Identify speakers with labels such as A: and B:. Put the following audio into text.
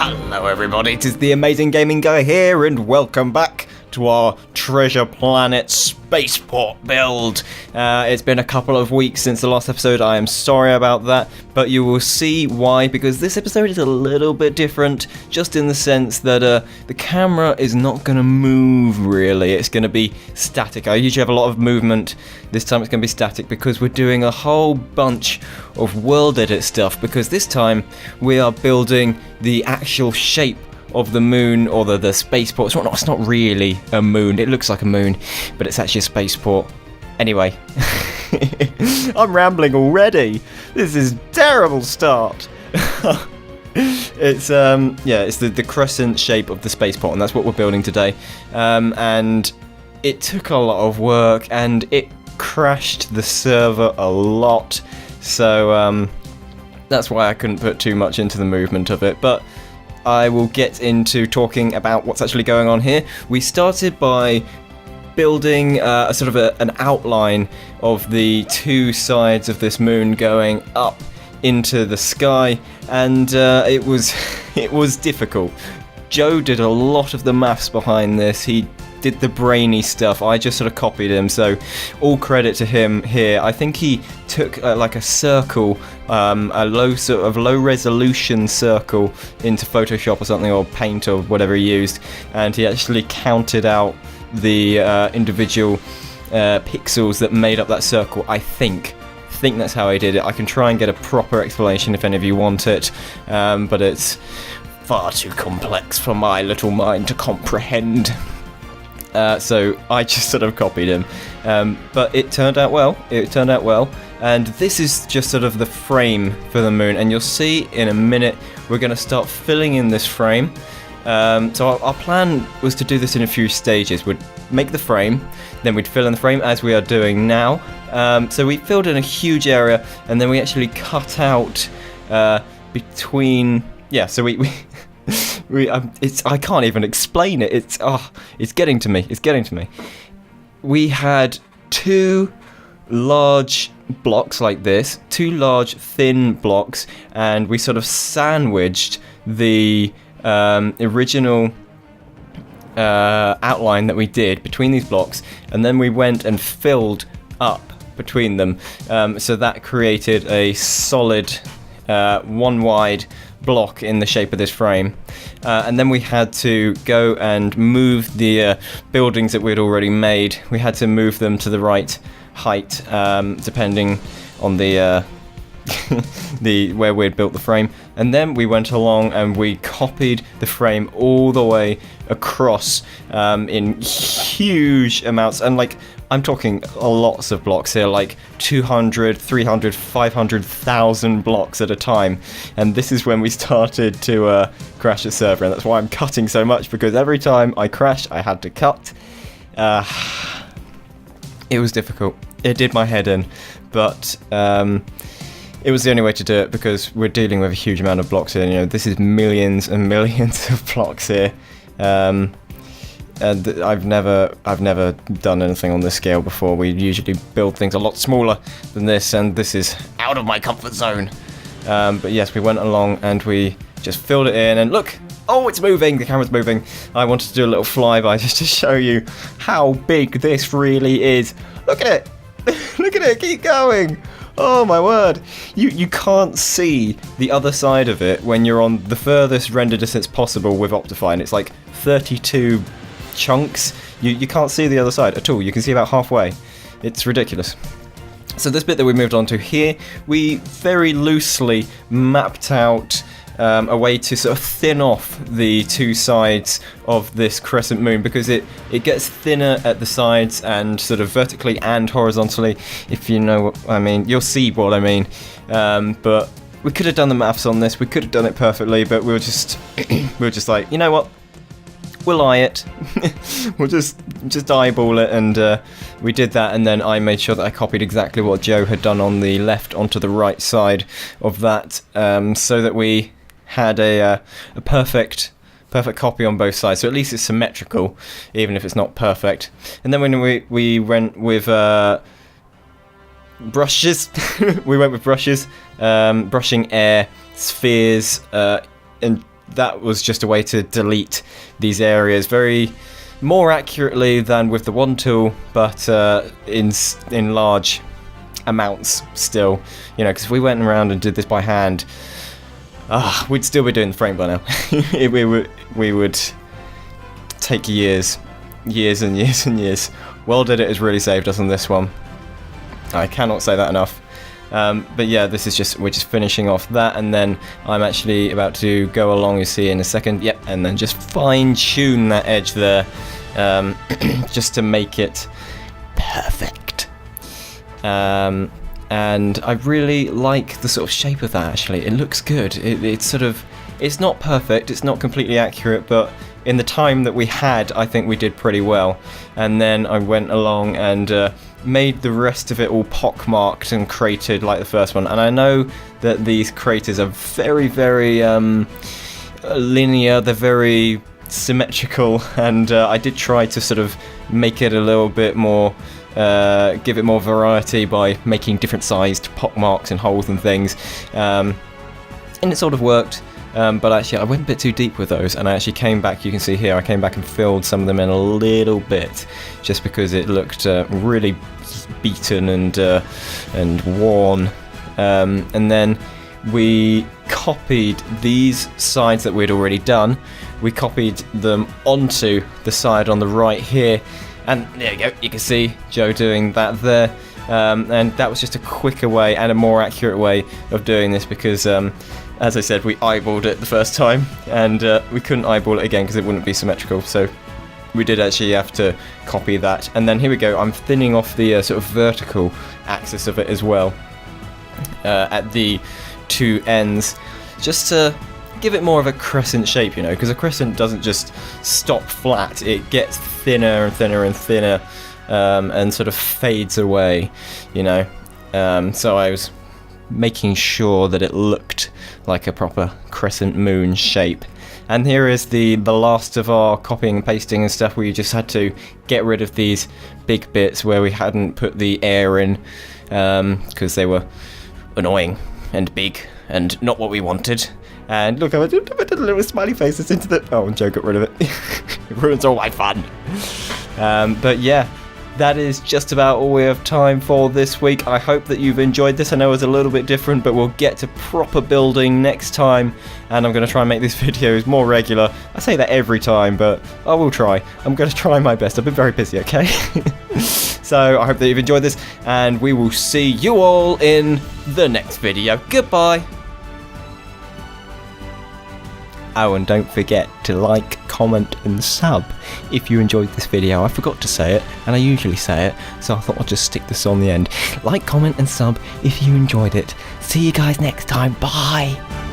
A: Hello everybody, it is the Amazing Gaming Guy here, and welcome back to our Treasure Planet Spaceport build. It's been a couple of weeks since the last episode, I am sorry about that, but you will see why, because this episode is a little bit different, just in the sense that the camera is not going to move really, it's going to be static. I usually have a lot of movement, this time it's going to be static because we're doing a whole bunch of world edit stuff, because this time we are building the actual shape of the moon, or the spaceport. It's not really a moon, it looks like a moon, but it's actually a spaceport. Anyway, I'm rambling already. This is a terrible start. It's the crescent shape of the spaceport, and that's what we're building today. And it took a lot of work, and it crashed the server a lot. So that's why I couldn't put too much into the movement of it, but I will get into talking about what's actually going on here. We started by building an outline of the two sides of this moon going up into the sky, and it was difficult. Joe did a lot of the maths behind this. He did the brainy stuff. I just sort of copied him, so all credit to him here. I think he took like a circle, a low resolution circle into Photoshop or something, or Paint or whatever he used, and he actually counted out the individual pixels that made up that circle. I think that's how he did it. I can try and get a proper explanation if any of you want it, but it's far too complex for my little mind to comprehend. So I just sort of copied him, but it turned out well. And this is just sort of the frame for the moon, and you'll see in a minute we're going to start filling in this frame. So our plan was to do this in a few stages. We'd make the frame, then we'd fill in the frame as we are doing now. So we filled in a huge area, and then we actually cut out between. Yeah, so we I can't even explain it. It's getting to me. We had two large blocks like this, two large thin blocks, and we sort of sandwiched the original outline that we did between these blocks, and then we went and filled up between them. So that created a solid one wide block in the shape of this frame, and then we had to go and move the buildings that we'd already made. We had to move them to the right height, depending on the where we'd built the frame, and then we went along and we copied the frame all the way across in huge amounts, and like I'm talking lots of blocks here, like 200, 300, 500,000 blocks at a time. And this is when we started to crash the server, and that's why I'm cutting so much, because every time I crashed, I had to cut. It was difficult. It did my head in, but it was the only way to do it, because we're dealing with a huge amount of blocks here. You know, this is millions and millions of blocks here. And I've never done anything on this scale before. We usually build things a lot smaller than this, and this is out of my comfort zone. But yes, we went along and we just filled it in, and look! Oh, it's moving! The camera's moving. I wanted to do a little flyby just to show you how big this really is. Look at it! Look at it! Keep going! Oh my word! You can't see the other side of it when you're on the furthest render distance possible with Optifine. It's like 32 chunks. You can't see the other side at all. You can see about halfway. It's ridiculous. So this bit that we moved on to here, we very loosely mapped out a way to sort of thin off the two sides of this crescent moon, because it gets thinner at the sides, and sort of vertically and horizontally. If you know what I mean, you'll see what I mean. But we could have done the maths on this. We could have done it perfectly, but we were just like, you know what? We'll eye it. We'll just eyeball it, and we did that. And then I made sure that I copied exactly what Joe had done on the left onto the right side of that, so that we had a perfect copy on both sides. So at least it's symmetrical, even if it's not perfect. And then when we went with brushes, brushing air, spheres, and that was just a way to delete these areas very more accurately than with the wand tool, but in large amounts still, you know, because if we went around and did this by hand, we'd still be doing the frame by now. we would take years and years and years. Well Did It has really saved us on this one. I cannot say that enough. But yeah, this is we're just finishing off that, and then I'm actually about to go along, you see in a second, yep, and then just fine tune that edge there, just to make it perfect. And I really like the sort of shape of that, actually. It looks good. It's not perfect, it's not completely accurate, but in the time that we had, I think we did pretty well. And then I went along and made the rest of it all pockmarked and cratered like the first one. And I know that these craters are very, very linear, they're very symmetrical, and I did try to sort of make it a little bit more, give it more variety by making different sized pockmarks and holes and things. And it sort of worked. But actually I went a bit too deep with those, and I actually came back, you can see here, I came back and filled some of them in a little bit, just because it looked really beaten and worn. And then we copied these sides that we'd already done, we copied them onto the side on the right here, and there you go, you can see Joe doing that there. And that was just a quicker way and a more accurate way of doing this, because as I said, we eyeballed it the first time, and we couldn't eyeball it again because it wouldn't be symmetrical, so we did actually have to copy that. And then here we go, I'm thinning off the sort of vertical axis of it as well, at the two ends, just to give it more of a crescent shape, you know, because a crescent doesn't just stop flat, it gets thinner and thinner and thinner, and sort of fades away, you know. So I was making sure that it looked like a proper crescent moon shape. And here is the last of our copying and pasting and stuff. We just had to get rid of these big bits where we hadn't put the air in, because they were annoying and big and not what we wanted. And look, I put little smiley faces into the... Oh, and Joe got rid of it. It ruins all my fun. But yeah, that is just about all we have time for this week. I hope that you've enjoyed this. I know it's a little bit different, but we'll get to proper building next time, and I'm going to try and make these videos more regular. I say that every time, but I will try. I'm going to try my best. I've been very busy, okay? So I hope that you've enjoyed this, and we will see you all in the next video. Goodbye! Oh, and don't forget to like, comment and sub if you enjoyed this video. I forgot to say it, and I usually say it, so I thought I'd just stick this on the end. Like, comment and sub if you enjoyed it. See you guys next time. Bye!